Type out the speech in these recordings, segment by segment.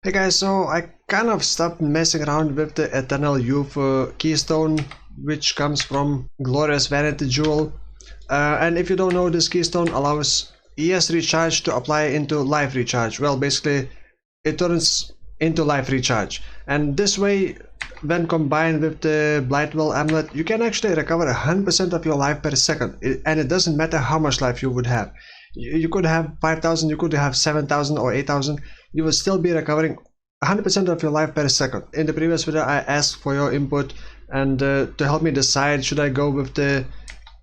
Hey guys, so I kind of stopped messing around with the Eternal Youth keystone, which comes from Glorious Vanity Jewel. And if you don't know, this keystone allows ES recharge to apply into life recharge. Well, basically, it turns into life recharge. And this way, when combined with the Blightwell amulet, you can actually recover 100% of your life per second. And it doesn't matter how much life you would have. You could have 5,000, you could have 7,000 or 8,000. You will still be recovering 100% of your life per second. In the previous video, I asked for your input and to help me decide, should I go with the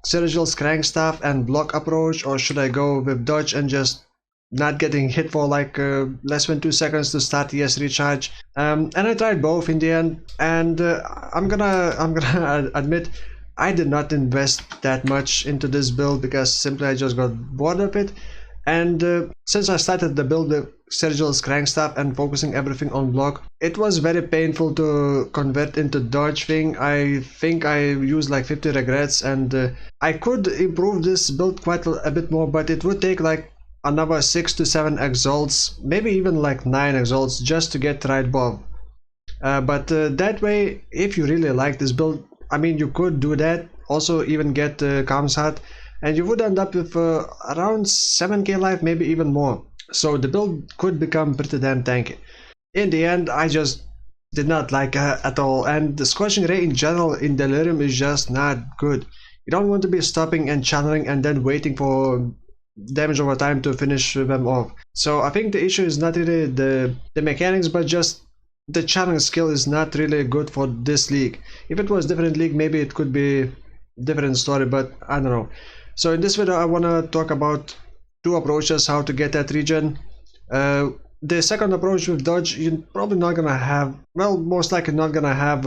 Xirgil's Crankstaff and block approach, or should I go with dodge and just not getting hit for like less than 2 seconds to start ES recharge. And I tried both in the end, and I'm gonna admit I did not invest that much into this build because simply I just got bored of it. And since I started the build with Xirgil's Crankstaff and focusing everything on block, it was very painful to convert into dodge thing. I think I used like 50 regrets, and I could improve this build quite a bit more, but it would take like another 6 to 7 exalts, maybe even like 9 exalts just to get right above. But that way, if you really like this build, I mean, you could do that. Also even get Calm's Heart, and you would end up with around 7k life, maybe even more. So the build could become pretty damn tanky. In the end, I just did not like her at all, and the Scorching Ray in general in Delirium is just not good. You don't want to be stopping and channeling and then waiting for damage over time to finish them off. So I think the issue is not really the mechanics, but just the channeling skill is not really good for this league. If it was different league, maybe it could be different story, but I don't know. So in this video I want to talk about two approaches how to get that regen. The second approach with dodge, you're probably not gonna have, well, most likely not gonna have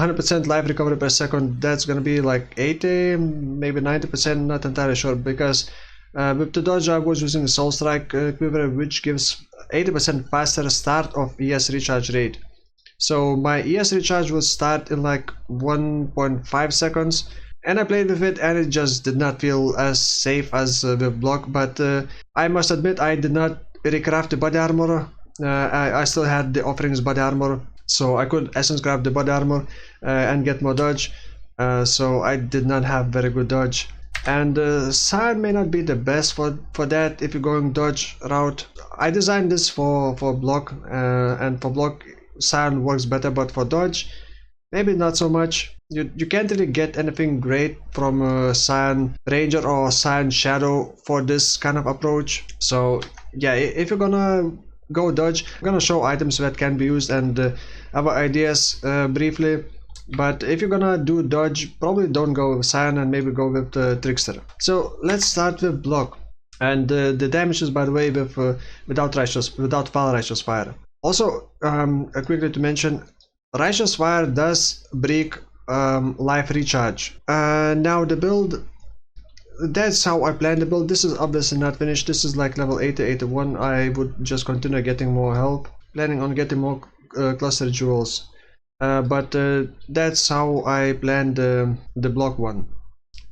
100% life recovery per second. That's gonna be like 80, maybe 90%, not entirely sure, because with the dodge I was using Soul Strike quiver, which gives 80% faster start of ES recharge rate. So my ES recharge would start in like 1.5 seconds, and I played with it and it just did not feel as safe as with block. But I must admit, I did not recraft the body armor. I still had the offerings body armor, so I could essence grab the body armor and get more dodge. So I did not have very good dodge, and Scion may not be the best for that if you're going dodge route. I designed this for block, and for block Scion works better, but for dodge maybe not so much. You can't really get anything great from Scion Ranger or Scion Shadow for this kind of approach. So yeah, if you're gonna go dodge, I'm gonna show items that can be used and other ideas briefly. But if you're gonna do dodge, probably don't go with Scion and maybe go with Trickster. So let's start with block. And the damages, by the way, with without Foul Righteous Fire. Also, quickly to mention, Righteous Fire does break life recharge. Now the build, that's how I plan the build. This is obviously not finished. This is like level 80, 81. I would just continue getting more help, planning on getting more cluster jewels. But that's how I planned the block one.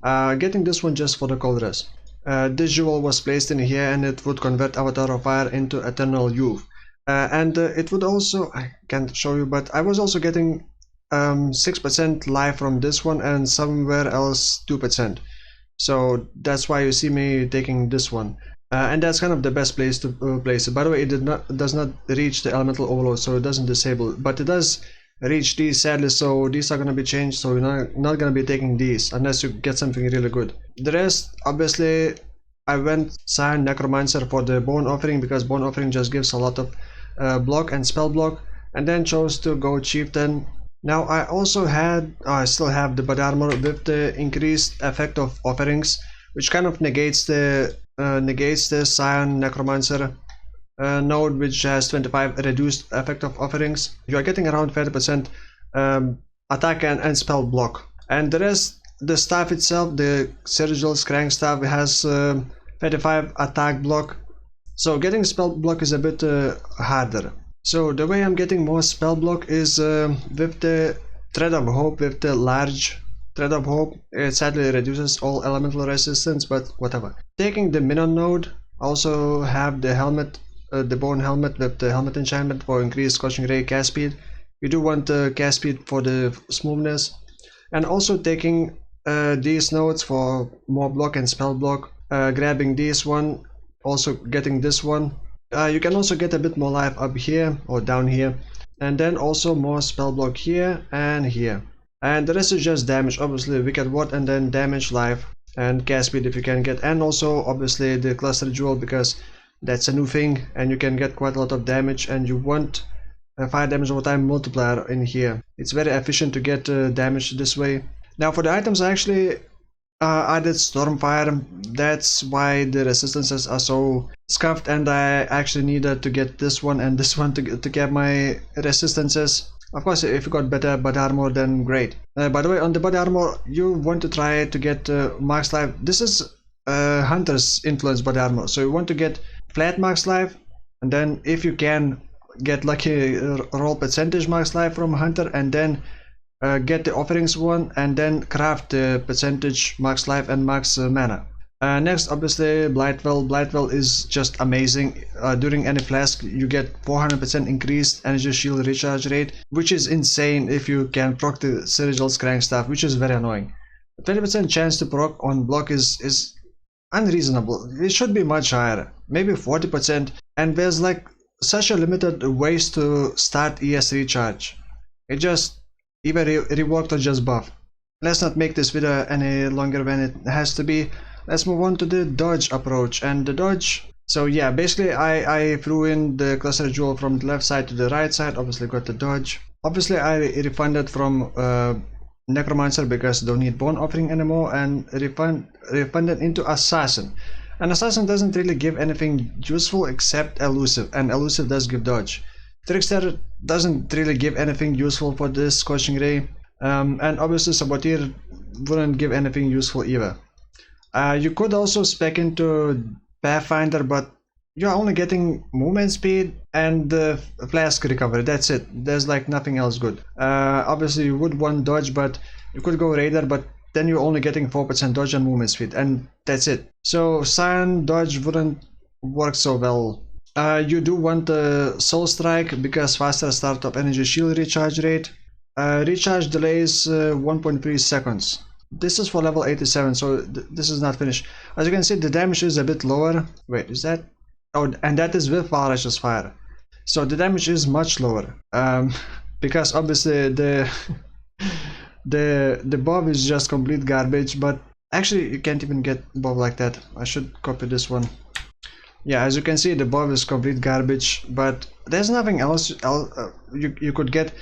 Getting this one just for the cold rest. This jewel was placed in here and it would convert Avatar of Fire into Eternal Youth. And it would also, I can't show you, but I was also getting 6% life from this one and somewhere else 2%. So that's why you see me taking this one. And that's kind of the best place to place it. By the way, it does not reach the elemental overload, so it doesn't disable, but it does reach these sadly, so these are going to be changed, so you're not going to be taking these unless you get something really good. The rest, obviously, I went Scion Necromancer for the Bone Offering because Bone Offering just gives a lot of block and spell block, and then chose to go Chieftain. Now I also had, I still have the body armor with the increased effect of offerings, which kind of negates the Scion Necromancer node, which has 25 reduced effect of offerings. You are getting around 30% attack and spell block, and the rest, the staff itself, the Xirgil's Crankstaff, has 35 attack block, so getting spell block is a bit harder. So the way I'm getting more spell block is with the Thread of Hope, with the large Thread of Hope. It sadly reduces all elemental resistance, but whatever. Taking the Minon node, also have the helmet the bone helmet with the helmet enchantment for increased Scorching Ray cast speed. You do want the cast speed for the smoothness, and also taking these nodes for more block and spell block, grabbing this one, also getting this one. You can also get a bit more life up here or down here, and then also more spell block here and here, and the rest is just damage. Obviously Wicked Ward, and then damage, life, and cast speed if you can get, and also obviously the cluster jewel, because that's a new thing and you can get quite a lot of damage, and you want a fire damage over time multiplier in here. It's very efficient to get damage this way. Now for the items, I actually added Stormfire. That's why the resistances are so scuffed, and I actually needed to get this one and this one to get my resistances. Of course, if you got better body armor, then great. By the way, on the body armor, you want to try to get max life. This is Hunter's influence body armor, so you want to get flat max life, and then if you can get lucky, roll percentage max life from Hunter, and then get the offerings one, and then craft the percentage max life and max mana. Next, obviously, Blightwell. Blightwell is just amazing. During any flask, you get 400% increased energy shield recharge rate, which is insane if you can proc the Xirgil's crank staff, which is very annoying. 20% chance to proc on block is unreasonable. It should be much higher, maybe 40%, and there's like such a limited ways to start ES recharge. It just either reworked or just buffed. Let's not make this video any longer than it has to be. Let's move on to the dodge approach. And the dodge, so yeah, basically I threw in the cluster jewel from the left side to the right side. Obviously got the dodge. Obviously I refunded from Necromancer because don't need bone offering anymore, and refunded into Assassin. And Assassin doesn't really give anything useful except elusive, and elusive does give dodge. Trickster doesn't really give anything useful for this Scorching Ray, and obviously Saboteur wouldn't give anything useful either. You could also spec into Pathfinder, but you're only getting movement speed and the flask recovery. That's it. There's like nothing else good. Obviously you would want dodge, but you could go Raider, but then you're only getting 4% dodge and movement speed, and that's it. So Scion dodge wouldn't work so well. You do want the Soul Strike because faster start of energy shield recharge rate. Recharge delays 1.3 seconds. This is for level 87, so this is not finished. As you can see, the damage is a bit lower. Wait, is that? Oh, and that is with Valrash's fire. So the damage is much lower. Because obviously the bob is just complete garbage, but actually you can't even get bob like that. I should copy this one. Yeah, as you can see, the bob is complete garbage, but there's nothing else you could get.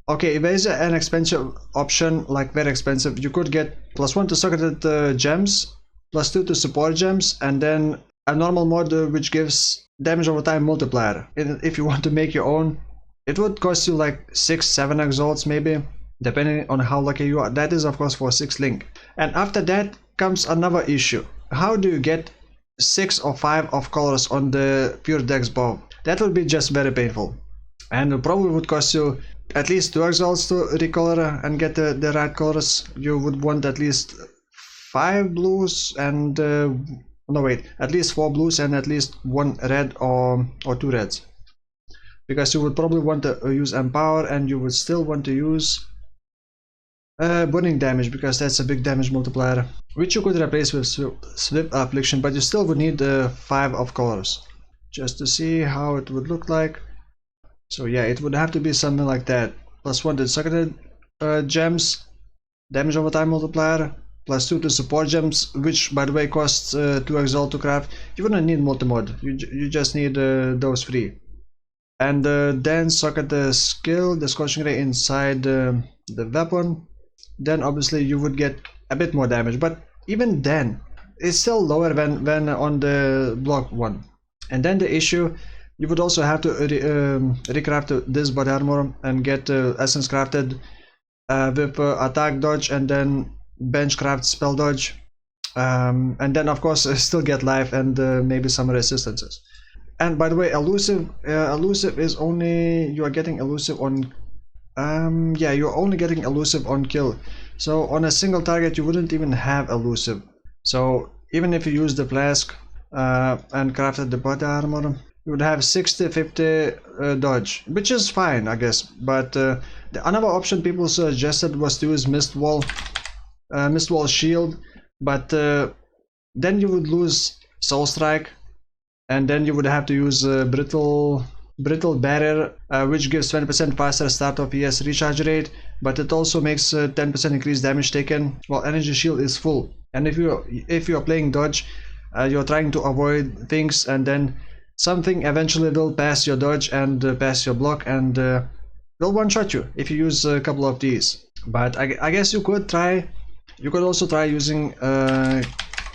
Okay, if there is an expensive option, like very expensive, you could get +1 to socketed gems, +2 to support gems, and then a normal mod which gives damage over time multiplier. If you want to make your own, it would cost you like 6-7 exalts maybe, depending on how lucky you are. That is of course for 6 link. And after that comes another issue. How do you get 6 or 5 of colors on the pure dex bow? That would be just very painful, and it probably would cost you at least 2 exalts to recolor and get the right colors. You would want at least 5 blues and no wait, at least 4 blues and at least 1 red or 2 reds, because you would probably want to use Empower, and you would still want to use burning damage, because that's a big damage multiplier, which you could replace with Swift Affliction, but you still would need 5 of colors just to see how it would look like. So yeah, it would have to be something like that. +1 to socketed gems, damage over time multiplier, +2 to support gems, which by the way costs 2 exalt to craft. You wouldn't need multi-mod, you just need those 3. And then socket the skill, the Scorching Ray inside the weapon. Then obviously you would get a bit more damage, but even then it's still lower than on the block one. And then the issue, you would also have to recraft this body armor and get essence crafted with attack dodge, and then bench craft spell dodge, and then of course still get life and maybe some resistances. And by the way, elusive is only, you are getting elusive on yeah, you're only getting elusive on kill. So on a single target you wouldn't even have elusive. So even if you use the flask and crafted the body armor, you would have 60-50 dodge, which is fine, I guess. But another option people suggested was to use Mist Wall Shield, but then you would lose Soul Strike, and then you would have to use Brittle Barrier, which gives 20% faster start of ES recharge rate, but it also makes 10% increased damage taken while Energy Shield is full. And if you're playing dodge, you're trying to avoid things, and then something eventually will pass your dodge and pass your block, and will one-shot you if you use a couple of these. But I guess you could also try using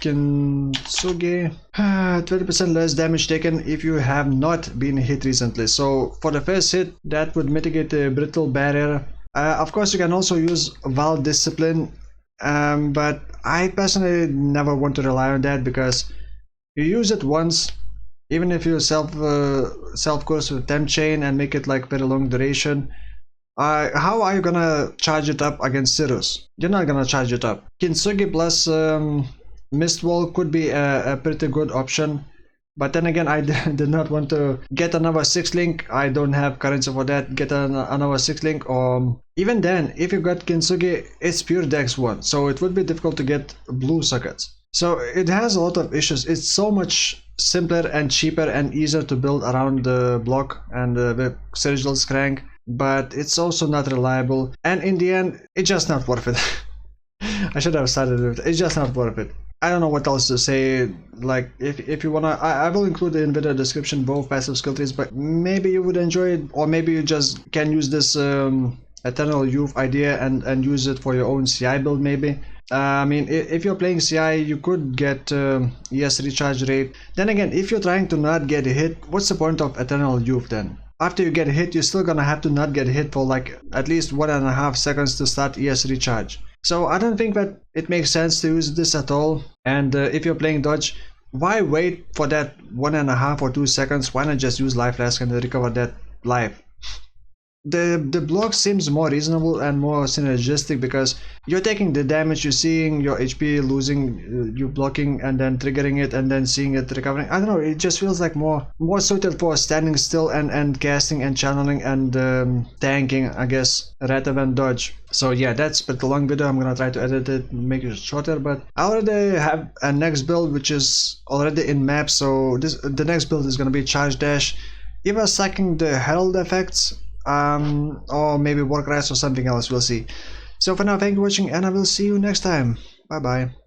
Kintsugi. 20% less damage taken if you have not been hit recently. So for the first hit, that would mitigate the Brittle Barrier. Of course, you can also use Val Discipline, but I personally never want to rely on that, because you use it once, even if you self-course with Temp Chain and make it like very long duration. How are you gonna charge it up against Cirrus? You're not gonna charge it up. Kintsugi plus Mist Wall could be a pretty good option, but then again, I did not want to get another 6 link. I don't have currency for that. Get another 6 link, or even then, if you got Kintsugi, it's pure Dex 1, so it would be difficult to get blue sockets. So it has a lot of issues. It's so much simpler and cheaper and easier to build around the block and the Xirgil's crank, but it's also not reliable, and in the end, it's just not worth it. I should have started with it. It's just not worth it. I don't know what else to say. Like, if you wanna, I will include in the description both passive skill trees, but maybe you would enjoy it, or maybe you just can use this Eternal Youth idea and use it for your own CI build maybe. I mean, if you're playing CI, you could get ES recharge rate. Then again, if you're trying to not get hit, what's the point of Eternal Youth then? After you get hit, you're still gonna have to not get hit for like at least 1.5 seconds to start ES recharge. So I don't think that it makes sense to use this at all. And if you're playing dodge, why wait for that 1.5 or 2 seconds? Why not just use Life Flask and recover that life? The block seems more reasonable and more synergistic, because you're taking the damage, you're seeing your HP losing, you blocking and then triggering it and then seeing it recovering. I don't know, it just feels like more suited for standing still and casting and channeling and tanking, I guess, rather than dodge. So yeah, that's a long video. I'm gonna try to edit it, make it shorter, but I already have a next build which is already in map. So the next build is gonna be Charge Dash, either sucking the Herald effects, or maybe Warcries or something else, we'll see. So for now, thank you for watching, and I will see you next time. Bye bye.